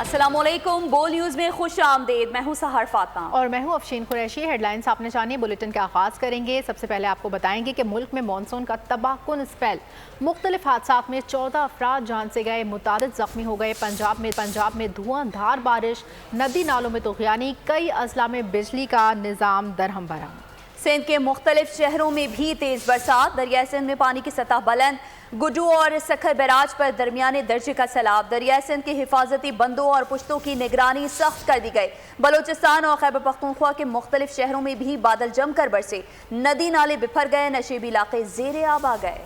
अस्सलाम वालेकुम, बोल न्यूज़ में खुश आमदेद। मैं हूँ सहर फातिमा और मैं हूँ अफशीन कुरैशी। हेडलाइंस आपने जानी, बुलेटिन का आगाज़ करेंगे। सबसे पहले आपको बताएंगे कि मुल्क में मानसून का तबाहकुन स्पेल, मुख्तलिफ हादसात में 14 अफराद जान से गए, मुतादिद जख्मी हो गए। पंजाब में धुआंधार बारिश, नदी नालों में तुग़यानी, कई अजला में बिजली का निज़ाम दरहम बरहम। सिंध के मुख्तलिफ शहरों में भी तेज़ बरसात, दरिया सिंध में पानी की सतह बुलंद, गुड्डू और सखर बैराज पर दरमियाने दर्जे का सैलाब। दरिया सिंध के हिफाजती बंदों और पुश्तों की निगरानी सख्त कर दी गई। बलोचिस्तान और खैबर पख्तूनख्वा के मुख्तलिफ शहरों में भी बादल जमकर बरसे, नदी नाले बिफर गए, नशेबी इलाके ज़ेरे आब आ गए।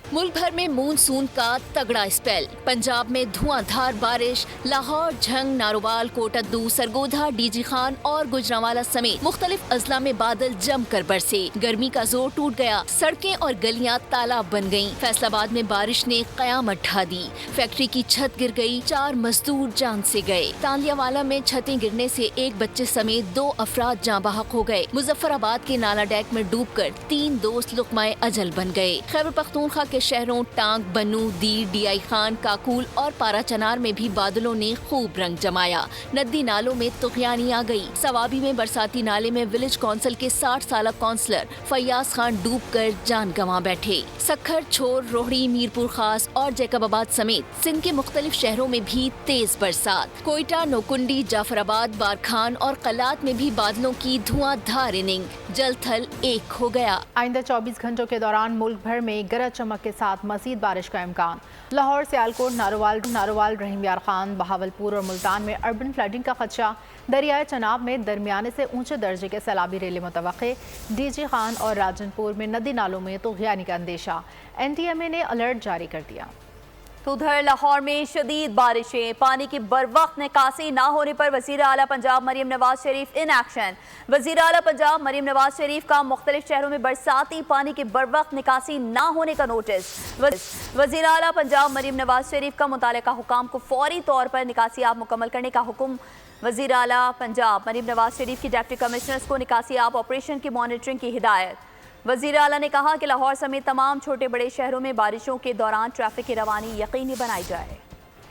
मुल्क भर में मानसून का तगड़ा स्पेल, पंजाब में धुआंधार बारिश, लाहौर, झंग, नारोवाल, कोटद्दू, सरगोधा, डीजी खान और गुजरांवाला समेत मुख्तलिफ अजला में बादल जमकर बरसे। गर्मी का जोर टूट गया, सड़कें और गलियां तालाब बन गईं। फैसलाबाद में बारिश ने कयामत ढा दी, फैक्ट्री की छत गिर गई, 4 मजदूर जान से गए। तांदियावाला में छतें गिरने से एक बच्चे समेत 2 अफराद जाँ बहक हो गए। मुजफ्फराबाद के नाला डैक में डूबकर 3 दोस्त लुकमाए अजल बन गए। खैबर पख्तूनख्वा के शहरों टांग, बनू, दीर, डीआई खान, काकूल और पारा चनार में भी बादलों ने खूब रंग जमाया। नदी नालों में तुग़यानी आ गई। सवाबी में बरसाती नाले में विलेज कौंसिल के 60 साल काउंसलर फैयाज खान डूबकर जान गंवा बैठे। सखर, छोर, रोहड़ी, मीरपुर खास और जैकबाबाद समेत सिंध के मुख्तलिफ शहरों में भी तेज बरसात। कोयटा, नोकुंडी, जाफराबाद, बारखान और कलात में भी बादलों की धुआंधार इनिंग, जल थल एक हो गया। आइंदा 24 घंटों के दौरान मुल्क भर में गरज चमक के साथ मजीद बारिश का इम्कान। लाहौर, सियालकोट, नारोवाल, रहीम यार खान, बहावलपुर और मुल्तान में अर्बन फ्लडिंग का खदशा। दरियाए चनाब में दरमियाने से ऊंचे दर्जे के सैलाबी रेले मुतवक्के। डीजी खान और राजनपुर में नदी नालों में तुग़यानी का अंदेशा। NTMA ने अलर्ट जारी कर दिया। तो उधर लाहौर में शदीद बारिशें, पानी की बरवक्त निकासी ना होने पर वज़ीर आला पंजाब मरियम नवाज शरीफ इन एक्शन। वज़ीर आला पंजाब मरियम नवाज शरीफ का मुख्तलिफ शहरों में बरसाती पानी की बरवक्त निकासी ना होने का नोटिस। वज़ीर आला पंजाब मरियम नवाज शरीफ का मुतालिका हुकाम को फौरी तौर पर निकासी आप मुकम्मल करने का हुक्म। वज़ीर आला पंजाब मरियम नवाज शरीफ की डिप्टी कमिश्नर्स को निकासी आप ऑपरेशन की मॉनिटरिंग की हिदायत। वज़ीर आला ने कहा कि लाहौर समेत तमाम छोटे बड़े शहरों में बारिशों के दौरान ट्रैफिक की रवानी यकीनी बनाई जाए।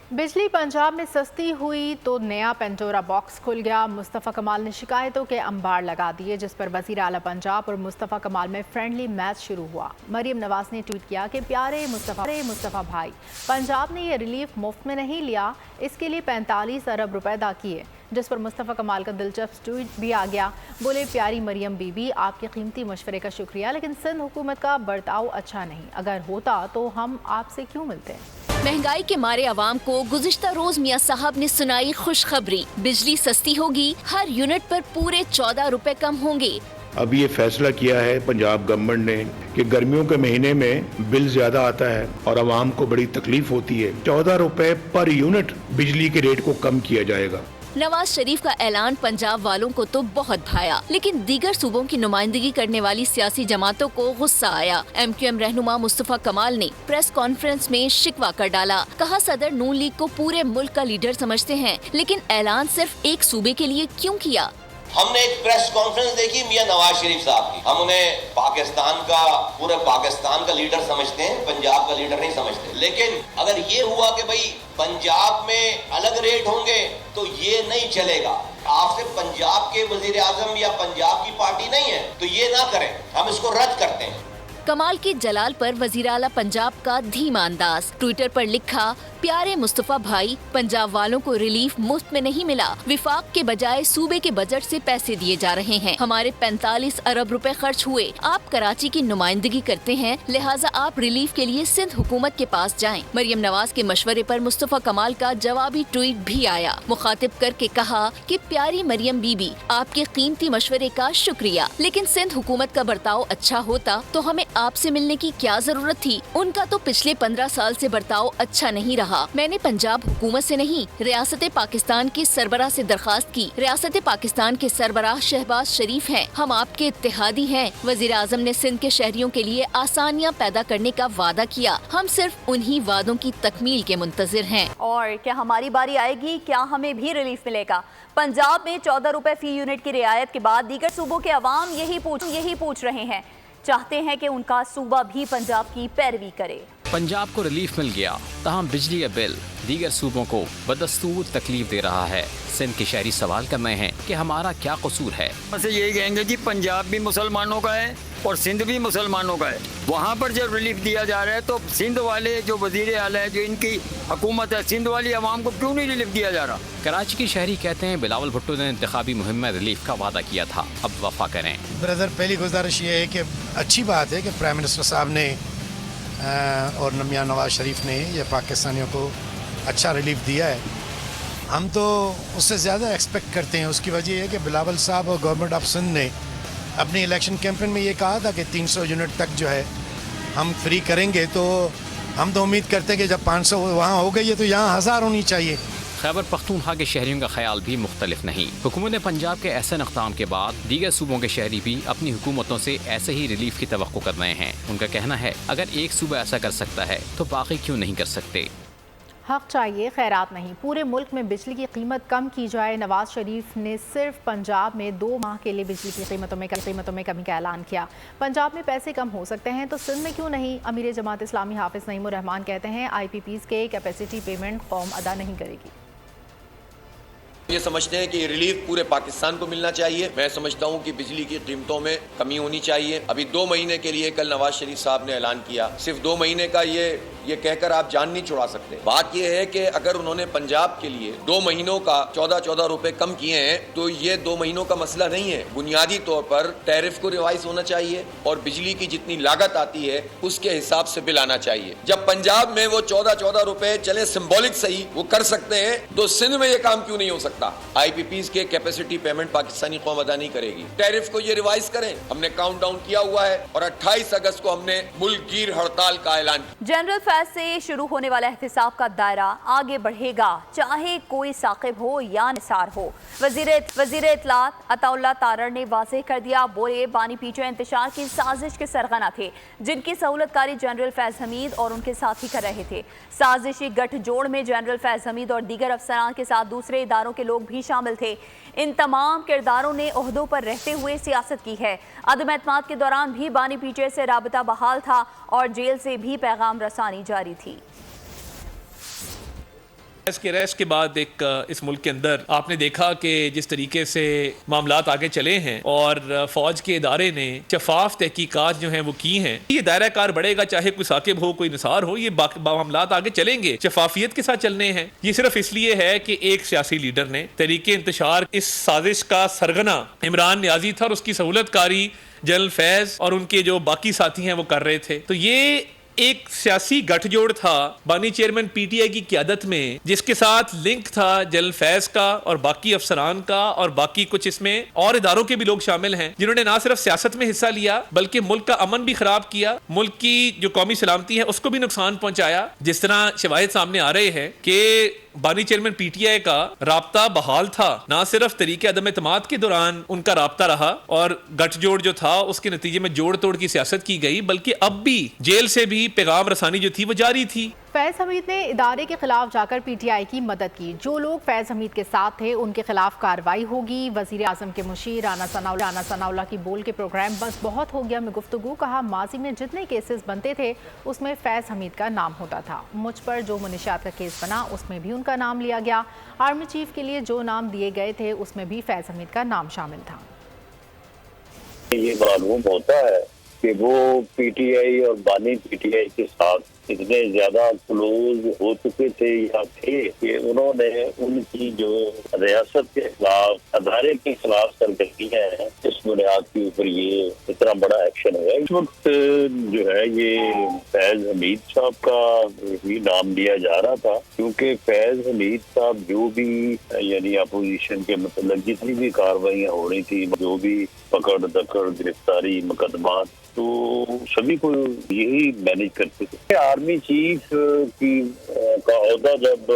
बिजली पंजाब में सस्ती हुई तो नया पेंडोरा बॉक्स खुल गया। मुस्तफ़ा कमाल ने शिकायतों के अंबार लगा दिए, जिस पर वज़ीर आला पंजाब और मुस्तफ़ा कमाल में फ्रेंडली मैच शुरू हुआ। मरियम नवाज ने ट्वीट किया कि प्यारे मुस्तफ़ा भाई, पंजाब ने ये रिलीफ मुफ्त में नहीं लिया, इसके लिए 45 अरब रुपए अदा किए। जिस पर मुस्तफ़ा कमाल का दिलचस्प ट्वीट भी आ गया। बोले, प्यारी मरियम बीबी, आपके कीमती मशवरे का शुक्रिया, लेकिन सिंध हुकूमत का बर्ताव अच्छा नहीं। अगर होता तो हम आपसे क्यों मिलते। महंगाई के मारे आवाम को गुज़िश्ता रोज मियां साहब ने सुनाई खुशखबरी। बिजली सस्ती होगी, हर यूनिट पर पूरे 14 रुपए कम होंगे। अब ये फैसला किया है पंजाब गवर्नमेंट ने कि गर्मियों के महीने में बिल ज्यादा आता है और आवाम को बड़ी तकलीफ होती है। 14 रुपए पर यूनिट बिजली के रेट को कम किया जाएगा। नवाज शरीफ का ऐलान पंजाब वालों को तो बहुत भाया, लेकिन दीगर सूबों की नुमाइंदगी करने वाली सियासी जमातों को गुस्सा आया। MQM रहनुमा मुस्तफ़ा कमाल ने प्रेस कॉन्फ्रेंस में शिकवा कर डाला। कहा, सदर नून लीग को पूरे मुल्क का लीडर समझते हैं, लेकिन ऐलान सिर्फ एक सूबे के लिए क्यों किया। हमने एक प्रेस कॉन्फ्रेंस देखी मियां नवाज शरीफ साहब की। हम उन्हें पाकिस्तान का, पूरे पाकिस्तान का लीडर समझते हैं, पंजाब का लीडर नहीं समझते। लेकिन अगर ये हुआ कि भाई पंजाब में अलग रेट होंगे तो ये नहीं चलेगा। आपसे पंजाब के वजीर आजम या पंजाब की पार्टी नहीं है तो ये ना करें, हम इसको रद्द करते हैं। कमाल के जलाल पर वज़ीर आला पंजाब का धीमा अंदाज। ट्विटर पर लिखा, प्यारे मुस्तफ़ा भाई, पंजाब वालों को रिलीफ मुफ्त में नहीं मिला, विफाक के बजाय सूबे के बजट से पैसे दिए जा रहे हैं। हमारे 45 अरब रुपए खर्च हुए। आप कराची की नुमाइंदगी करते हैं, लिहाजा आप रिलीफ के लिए सिंध हुकूमत के पास जाएं। मरियम नवाज के मशवरे पर मुस्तफ़ा कमाल का जवाबी ट्वीट भी आया। मुखातिब करके कहा कि प्यारी मरियम बीबी, आपके कीमती मशवरे का शुक्रिया, लेकिन सिंध हुकूमत का बर्ताव अच्छा होता तो हमें आपसे मिलने की क्या जरूरत थी। उनका तो पिछले 15 साल से बर्ताव अच्छा नहीं रहा। मैंने पंजाब हुकूमत से नहीं, रियासत पाकिस्तान के सरबराह से दरखास्त की। रियासत पाकिस्तान के सरबराह शहबाज शरीफ हैं, हम आपके इत्तेहादी हैं। वजीर आजम ने सिंध के शहरियों के लिए आसानियाँ पैदा करने का वादा किया, हम सिर्फ उन्हीं वादों की तकमील के मुंतजिर हैं। और क्या हमारी बारी आएगी? क्या हमें भी रिलीफ मिलेगा? पंजाब में 14 रुपए फी यूनिट की रियायत के बाद दीगर सूबों के अवाम यही पूछ रहे हैं, चाहते हैं कि उनका सूबा भी पंजाब की पैरवी करे। पंजाब को रिलीफ मिल गया, तहम बिजली का बिल दीगर सूबों को बदस्तूर तकलीफ दे रहा है। सिंध के शहरी सवाल कर रहे हैं कि हमारा क्या कसूर है। बस यही कहेंगे जी, पंजाब भी मुसलमानों का है और सिंध भी मुसलमानों का है। वहाँ पर जब रिलीफ दिया जा रहा है तो सिंध वाले जो वजीर आला है, जो इनकी हुकूमत है, सिंध वाली आवाम को क्यों नहीं रिलीफ दिया जा रहा? कराची के शहरी कहते हैं बिलावल भुट्टो ने इंतखाबी मुहिम में रिलीफ का वादा किया था, अब वफा करें। ब्रदर, पहली गुजारिश ये है कि अच्छी बात है कि प्राइम मिनिस्टर साहब ने और मियां नवाज शरीफ ने ये पाकिस्तानियों को अच्छा रिलीफ दिया है। हम तो उससे ज़्यादा एक्सपेक्ट करते हैं। उसकी वजह है कि बिलावल साहब और गवर्नमेंट ऑफ सिंध ने अपनी इलेक्शन कैंपेन में ये कहा था कि 300 यूनिट तक जो है हम फ्री करेंगे, तो हम तो उम्मीद करते हैं कि जब 500 वहाँ हो गई है तो यहाँ 1000 होनी चाहिए। खैबर पख्तूनख्वा के शहरियों का ख्याल भी मुख्तलिफ नहीं। हुकूमत पंजाब के ऐसे इक़दाम के बाद दीगर सूबों के शहरी भी अपनी हुकूमतों से ऐसे ही रिलीफ की तवक्को कर रहे हैं। उनका कहना है अगर एक सूबा ऐसा कर सकता है तो बाकी क्यों नहीं कर सकते। हक चाहिए, खैरात नहीं। पूरे मुल्क में बिजली की कीमत कम की जाए। नवाज शरीफ ने सिर्फ पंजाब में 2 माह के लिए बिजली की कीमतों में कमी का ऐलान किया। पंजाब में पैसे कम हो सकते हैं तो सिंध में क्यों नहीं? अमीर जमात इस्लामी हाफिज नईमुर रहमान कहते हैं IPPs के कैपेसिटी पेमेंट कौम अदा नहीं करेगी। ये समझते हैं कि रिलीफ पूरे पाकिस्तान को मिलना चाहिए। मैं समझता हूँ कि बिजली की कीमतों में कमी होनी चाहिए। अभी 2 महीने के लिए कल नवाज शरीफ साहब ने ऐलान किया, सिर्फ 2 महीने का ये कहकर आप जान नहीं छुड़ा सकते। बात ये है कि अगर उन्होंने पंजाब के लिए 2 महीनों का 14 रुपए कम किए हैं तो ये 2 महीनों का मसला नहीं है। बुनियादी तौर पर टैरिफ को रिवाइज होना चाहिए और बिजली की जितनी लागत आती है उसके हिसाब से बिल आना चाहिए। जब पंजाब में वो 14 रुपए चले सिंबॉलिक सही वो कर सकते हैं तो सिंध में ये काम क्यों नहीं हो सकता? IPPs के कैपेसिटी पेमेंट पाकिस्तानी कौम अदा नहीं करेगी। टैरिफ को ये रिवाइज करें, हमने काउंट डाउन किया हुआ है और 28 अगस्त को हमने मुल्कगीर हड़ताल का ऐलान किया। जनरल फैज से शुरू होने वाला एहतिसाब का दायरा आगे बढ़ेगा, चाहे कोई साकिब हो या निसार हो। वजीर इत्तलात अताउल्लाह तारड़ ने वाज़ेह कर दिया। बोले बानी पीछे इंतशार की साजिश के सरगना थे जिनकी सहूलतकारी जनरल फैज हमीद और उनके साथी कर रहे थे। साजिशी गठजोड़ में जनरल फैज हमीद और दीगर अफसरान के साथ दूसरे इदारों के लोग भी शामिल थे। इन तमाम किरदारों ने ओहदों पर रहते हुए सियासत की है। अदम एतमाद के दौरान भी बानी पीछे से राबता बहाल था और जेल से भी पैगाम रसानी जारी थी। के रेस्ट के बाद इस मुल्क के अंदर आपने देखा कि जिस तरीके से मामलात आगे चले हैं और फौज के इदारे ने शफाफ तहकीकात जो हैं वो की हैं, ये दायरा कार बढ़ेगा, चाहे कोई साकिब हो कोई निसार हो, ये मामलात आगे चलेंगे, शफाफियत के साथ चलने हैं। ये सिर्फ इसलिए है कि एक सियासी लीडर ने तरीके इंतशार इस साजिश का सरगना इमरान नियाजी था और उसकी सहूलतकारी जनरल फैज और उनके जो बाकी साथी हैं वो कर रहे थे। तो ये एक सियासी गठजोड़ था बानी चेयरमैन PTI की क़यादत में, जिसके साथ लिंक था जनरल फैज का और बाकी अफसरान का और बाकी कुछ इसमें और इदारों के भी लोग शामिल हैं, जिन्होंने ना सिर्फ सियासत में हिस्सा लिया बल्कि मुल्क का अमन भी खराब किया, मुल्क की जो कौमी सलामती है उसको भी नुकसान पहुंचाया। जिस तरह शवाहिद सामने आ रहे हैं कि बानी चेयरमैन PTI का राब्ता बहाल था, ना सिर्फ तरीके अदम एतमाद के दौरान उनका राब्ता रहा और गठजोड़ जो था उसके नतीजे में जोड़ तोड़ की सियासत की गई, बल्कि अब भी जेल से भी पैगाम रसानी जो थी वो जारी थी। फैज हमीद ने इदारे के खिलाफ जाकर PTI की मदद की। जो लोग फैज हमीद के साथ थे उनके खिलाफ कार्रवाई होगी। वजीर आजम के मुशीर राना सनाउल्लाह की बोल के प्रोग्राम बस बहुत हो गया में गुफ्तगू। कहा माजी में जितने केसेस बनते थे उसमें फैज हमीद का नाम होता था। मुझ पर जो मुनशियात का केस बना उसमें भी उनका नाम लिया गया। आर्मी चीफ के लिए जो नाम दिए गए थे उसमें भी फैज हमीद का नाम शामिल था। ये मालूम होता है कि वो PTI और बानी PTI के साथ इतने ज्यादा क्लोज हो चुके थे या थे कि उन्होंने उनकी जो रियासत के खिलाफ अदारे के खिलाफ सरगर्मियां हैं इस बुनियाद के ऊपर ये इतना बड़ा एक्शन हुआ। इस वक्त जो है ये फैज हमीद साहब का ही नाम लिया जा रहा था, क्योंकि फैज हमीद साहब जो भी यानी अपोजिशन के मतलब जितनी भी कार्रवाइयाँ हो रही थी, जो भी पकड़ दकड़ गिरफ्तारी मुकदमात, तो सभी को यही मैनेज करते थे। आर्मी चीफ की का ओहदा जब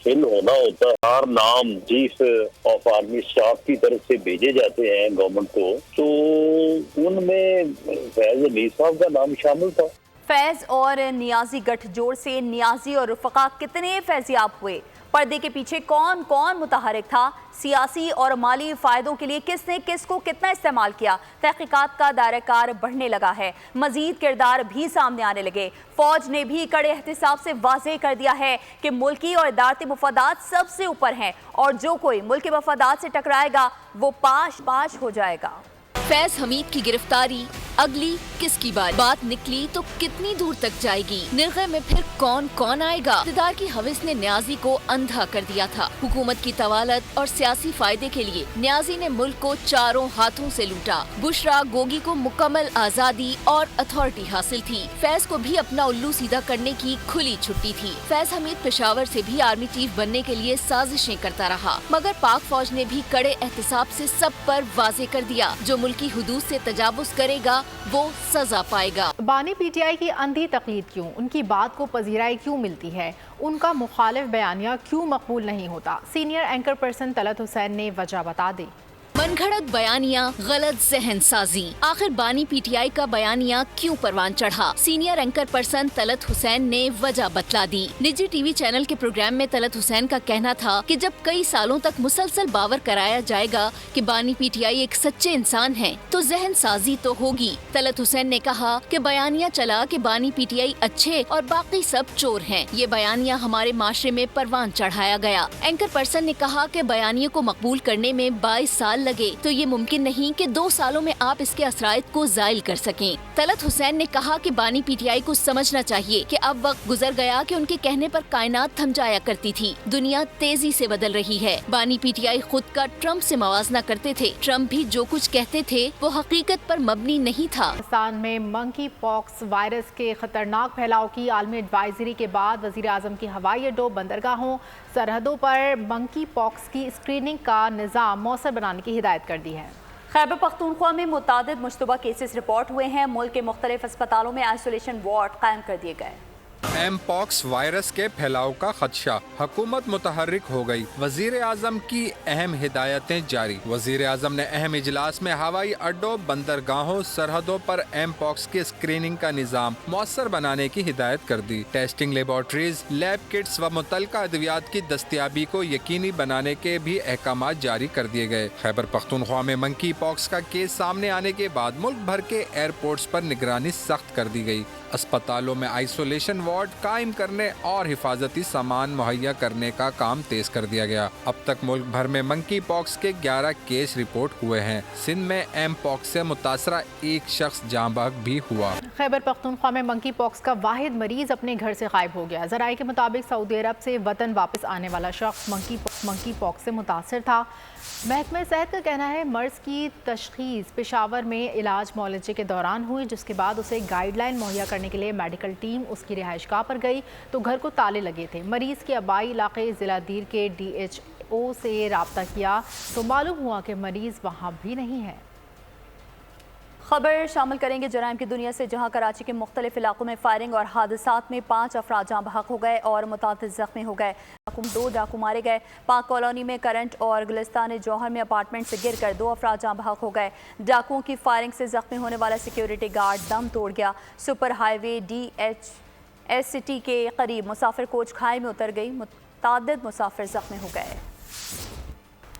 फिल होना होता है, 4 नाम चीफ ऑफ आर्मी स्टाफ की तरफ से भेजे जाते हैं गवर्नमेंट को, तो उनमें फैज हमीद साहब का नाम शामिल था। फैज़ और नियाजी गठजोड़ से नियाजी और रफ़क़ा कितने फैज़याब हुए? पर्दे के पीछे कौन कौन मुतहरिक था? सियासी और माली फ़ायदों के लिए किसने किसको कितना इस्तेमाल किया? तहक़ीक़ात का दायरा कार बढ़ने लगा है, मज़ीद किरदार भी सामने आने लगे। फ़ौज ने भी कड़े एहतिसाब से वाज़ेह कर दिया है कि मुल्की और इदारती मफादात सबसे ऊपर हैं और जो कोई मुल्की मफादात से टकराएगा वो पाश पाश हो जाएगा। फैज हमीद की गिरफ्तारी अगली किसकी बात निकली तो कितनी दूर तक जाएगी? निर्गय में फिर कौन कौन आएगा? इक़्तिदार की हवस ने न्याजी को अंधा कर दिया था। हुकूमत की तवालत और सियासी फायदे के लिए न्याजी ने मुल्क को चारों हाथों से लूटा। बुशरा गोगी को मुकम्मल आज़ादी और अथॉरिटी हासिल थी। फैज को भी अपना उल्लू सीधा करने की खुली छुट्टी थी। फैज हमीद पेशावर से भी आर्मी चीफ बनने के लिए साजिशें करता रहा, मगर पाक फौज ने भी कड़े एहतिसाब से सब पर वाज़ेह कर दिया, जो मुल्क की हुदूद से तजावुज़ करेगा वो सजा पाएगा। बानी पीटीआई की अंधी तकलीद क्यों? उनकी बात को पजीराई क्यों मिलती है? उनका मुखालिफ बयानिया क्यों मकबूल नहीं होता? Senior anchor person Talat Hussain ने वजह बता दी। मनगढ़ंत बयानिया, गलत जहन साजी। आखिर बानी पीटीआई का बयानिया क्यों परवान चढ़ा? Senior anchor person Talat Hussain ने वजह बतला दी। निजी टीवी चैनल के प्रोग्राम में तलत हुसैन का कहना था कि जब कई सालों तक मुसलसल बावर कराया जाएगा कि बानी पीटीआई एक सच्चे इंसान हैं, तो जहन साजी तो होगी। तलत हुसैन ने कहा कि बयानिया चला कि बानी पीटीआई अच्छे और बाकी सब चोर हैं। ये बयानिया हमारे माशरे में परवान चढ़ाया गया। एंकर पर्सन ने कहा कि बयानिया को मकबूल करने में 22 साल लगे, तो ये मुमकिन नहीं कि 2 सालों में आप इसके असराइत को जायल कर सकें। तलत हुसैन ने कहा कि बानी पीटीआई को समझना चाहिए कि अब वक्त गुजर गया कि उनके कहने पर कायनात थम जाया करती थी। दुनिया तेजी से बदल रही है। बानी पीटीआई खुद का ट्रम्प से मवाजना करते थे। ट्रम्प भी जो कुछ कहते थे वो हकीकत पर मबनी नहीं था। पाकिस्तान में मंकी पॉक्स वायरस के खतरनाक फैलाव की आलमी एडवाइजरी के बाद वज़ीर आज़म की हवाई अड्डों, बंदरगाहों, सरहदों पर मंकी पॉक्स की स्क्रीनिंग का निज़ाम मौसर बनाने की हिदायत कर दी है। खैबर पख्तूनख्वा में मुतादिद मुश्तबा केसेस रिपोर्ट हुए हैं। मुल्क के मुख्तलिफ अस्पतालों में आइसोलेशन वार्ड कायम कर दिए गए। एम पॉक्स वायरस के फैलाव का खदशा, हुकूमत मुतहर्रिक हो गई। वजीर आजम की अहम हिदायतें जारी। वजीर आजम ने अहम इजलास में हवाई अड्डों, बंदरगाहों, सरहदों पर एम पॉक्स की स्क्रीनिंग का निज़ाम मौसर बनाने की हिदायत कर दी। टेस्टिंग लेबॉर्ट्रीज, लैब किट्स व मुतल्लिका अद्वियात की दस्तियाबी को यकीनी बनाने के भी अहकाम जारी कर दिए गए। खैबर पख्तूनख्वा में मंकी पॉक्स का केस सामने आने के बाद मुल्क भर के एयरपोर्ट्स पर निगरानी सख्त कर दी गई। अस्पतालों में आइसोलेशन वार्ड कायम करने और हिफाजती सामान मुहैया करने का काम तेज कर दिया गया। अब तक मुल्क भर में मंकी पॉक्स के 11 केस रिपोर्ट हुए हैं। सिंध में एम पॉक्स से मुतासरा एक शख्स जाँ बहक भी हुआ। खैबर पख्तूनख्वा में मंकी पॉक्स का वाहिद मरीज अपने घर से गायब हो गया। ज़राए के मुताबिक सऊदी अरब से वतन वापस आने वाला शख्स मंकी पॉक्स से मुतासर था। महकमा सेहत का कहना है मर्ज की तशखीस पेशावर में इलाज मुआलजे के दौरान हुई, जिसके बाद उसे गाइडलाइन मुहैया करने के लिए मेडिकल टीम उसकी रिहाइशगाह पर गई तो घर को ताले लगे थे। मरीज़ के आबाई इलाके ज़िला दीर के DHO से रब्ता किया तो मालूम हुआ कि मरीज़ वहाँ भी नहीं है। खबर शामिल करेंगे जराइम की दुनिया से, जहां कराची के मुख्तलिफ इलाकों में फायरिंग और हादसात में 5 अफराद जाँ बहक हो गए और मुतादिद जख्मी हो गए। 2 डाकू मारे गए। पाक कॉलोनी में करंट और गुलिस्तान जौहर में अपार्टमेंट से गिरकर 2 अफराद जाँ बहक हो गए। डाकुओं की फायरिंग से जख्मी होने वाला सिक्योरिटी गार्ड दम तोड़ गया। सुपर हाईवे DHS के करीब मुसाफिर कोच खाई में उतर गई। मुतादिद मुसाफिर जख्मी हो गए।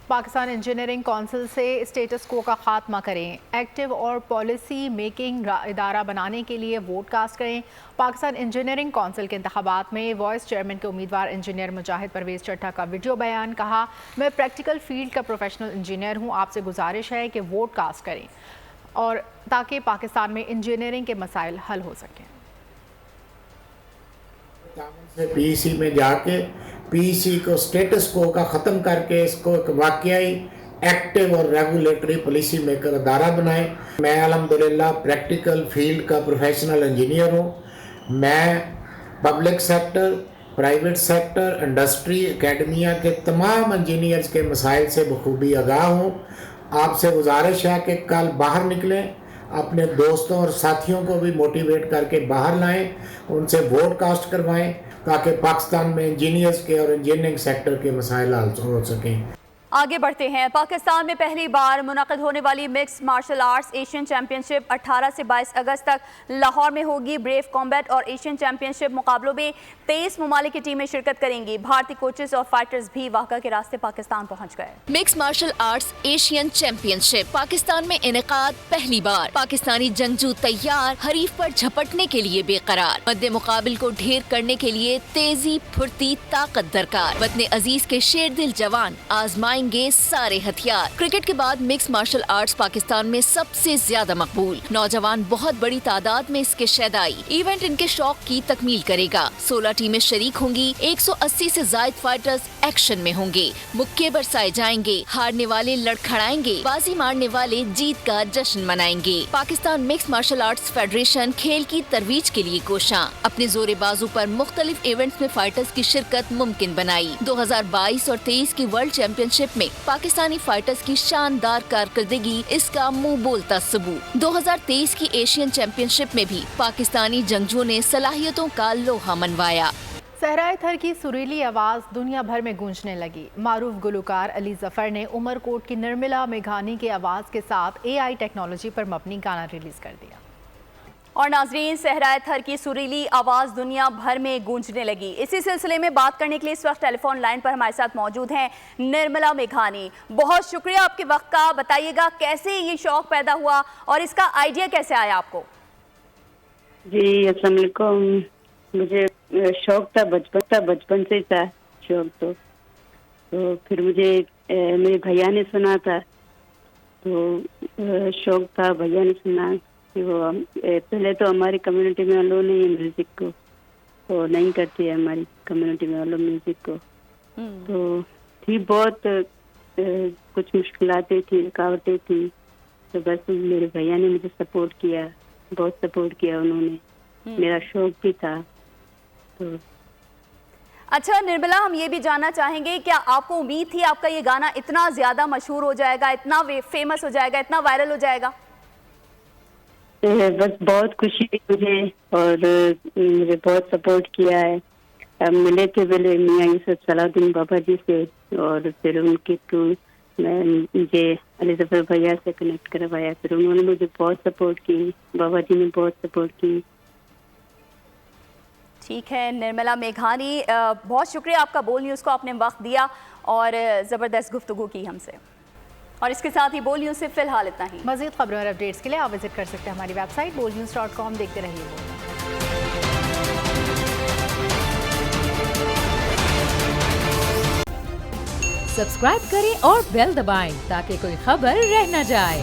पाकिस्तान इंजीनियरिंग काउंसिल से स्टेटस को का खात्मा करें। एक्टिव और पॉलिसी मेकिंग इदारा बनाने के लिए वोट कास्ट करें। पाकिस्तान इंजीनियरिंग काउंसिल के इंतखाबात में वाइस चेयरमैन के उम्मीदवार इंजीनियर मुजाहिद परवेज चट्टा का वीडियो बयान। कहा, मैं प्रैक्टिकल फील्ड का प्रोफेशनल इंजीनियर हूँ, आपसे गुजारिश है कि वोट कास्ट करें और ताकि पाकिस्तान में इंजीनियरिंग के मसाइल हल हो सकें। PEC में जाके PEC को स्टेटस को का ख़त्म करके इसको एक वाकई एक्टिव और रेगुलेटरी पॉलिसी मेकर अदारा बनाए। मैं अल्हम्दुलिल्लाह प्रैक्टिकल फील्ड का प्रोफेशनल इंजीनियर हूँ। मैं public sector, private sector, industry, academia के तमाम इंजीनियर्स के मसाइल से बखूबी आगाह हूँ। आपसे गुजारिश है कि कल बाहर निकलें, अपने दोस्तों और साथियों को भी मोटिवेट करके बाहर लाएं, उनसे वोट कास्ट करवाएं ताकि पाकिस्तान में इंजीनियर्स के और इंजीनियरिंग सेक्टर के मसाइल हल हो सकें। आगे बढ़ते हैं। पाकिस्तान में पहली बार मुनक़िद होने वाली mix martial arts Asian championship 18 से 22 अगस्त तक लाहौर में होगी। ब्रेव कॉम्बैट और एशियन चैंपियनशिप मुकाबलों में 23 ममालिक की टीमें शिरकत करेंगी। भारतीय कोचेस और फाइटर्स भी वाक़ा के रास्ते पाकिस्तान पहुँच गए। Mix martial arts Asian championship Pakistan में इनेकाद पहली बार। पाकिस्तानी जंगजू तैयार, हरीफ पर झपटने के लिए बेकरार। मद्दे मुकाबिल को ढेर करने के लिए तेजी, फुर्ती, ताकत दरकार। वतन अजीज के शेर दिल जवान आजमाएंगे सारे हथियार। क्रिकेट के बाद मिक्स मार्शल आर्ट्स पाकिस्तान में सबसे ज्यादा मकबूल। नौजवान बहुत बड़ी तादाद में इसके शैदाई। इवेंट इनके शौक की तकमील करेगा। 16 टीमें शरीक होंगी। 180 से जायद फाइटर्स एक्शन में होंगे। मुक्के बरसाए जाएंगे। हारने वाले लड़खड़ाएंगे, बाजी मारने वाले जीत का जश्न मनाएंगे। Pakistan mix martial arts federation खेल की तरवीज के लिए कोशां। अपने जोरे बाजू पर मुख्तलिफ इवेंट्स में फाइटर्स की शिरकत मुमकिन बनाई। 2022 और 23 की वर्ल्ड चैंपियनशिप में पाकिस्तानी फाइटर्स की शानदार कारकर्दगी इसका मुंह बोलता सबूत। 2023 की एशियन चैंपियनशिप में भी पाकिस्तानी जंगजुओं ने सलाहियतों का लोहा मनवाया। सहराए थर की सुरीली आवाज़ दुनिया भर में गूंजने लगी। मारूफ गुलकार अली जफर ने उमरकोट की निर्मला मेघानी की आवाज़ के साथ AI टेक्नोलॉजी पर मबनी गाना रिलीज कर दिया। और नाजरीन, सहराए थर की सुरीली आवाज़ दुनिया भर में गूंजने लगी। इसी सिलसिले में बात करने के लिए इस वक्त टेलीफोन लाइन पर हमारे साथ मौजूद हैं निर्मला मेघानी। बहुत शुक्रिया आपके वक्त का। बताइएगा कैसे ये शौक पैदा हुआ और इसका आइडिया कैसे आया आपको? जी अस्सलाम वालेकुम। मुझे शौक था बचपन से ही था शौक। तो फिर मुझे मेरे भैया ने सुना था, तो शौक था, भैया ने सुना कि वो पहले तो हमारी कम्युनिटी में अलो नहीं है म्यूजिक को, तो नहीं करती है हमारी कम्युनिटी में अलो म्यूजिक को। तो थी बहुत कुछ मुश्किलातें थी, रुकावटें थी। तो बस मेरे भैया ने मुझे सपोर्ट किया, बहुत सपोर्ट किया उन्होंने। मेरा शौक भी था। तो अच्छा निर्मला, हम ये भी जानना चाहेंगे, क्या आपको उम्मीद थी आपका ये गाना इतना ज्यादा मशहूर हो जाएगा, इतना फेमस हो जाएगा, इतना वायरल हो जाएगा? बस बहुत खुशी थी मुझे, और मुझे बहुत सपोर्ट किया है। अब मिले थे पहले मियाँ यूसुफ सलाउद्दीन बाबा जी से, और फिर उनके थ्रू मुझे अली जफर भैया से कनेक्ट करवाया। फिर उन्होंने मुझे बहुत सपोर्ट की, बाबा जी ने बहुत सपोर्ट की। ठीक है निर्मला मेघानी, बहुत शुक्रिया आपका। बोल न्यूज़ को आपने वक्त दिया और ज़बरदस्त गुफ्तगू की हमसे। और इसके साथ ही बोल न्यूज़ से फिलहाल इतना ही। मज़ीद खबरों और अपडेट्स के लिए आप विजिट कर सकते हैं हमारी वेबसाइट bolnews.com। देखते रहिए। सब्सक्राइब करें और बेल दबाएं ताकि कोई खबर रह न जाए।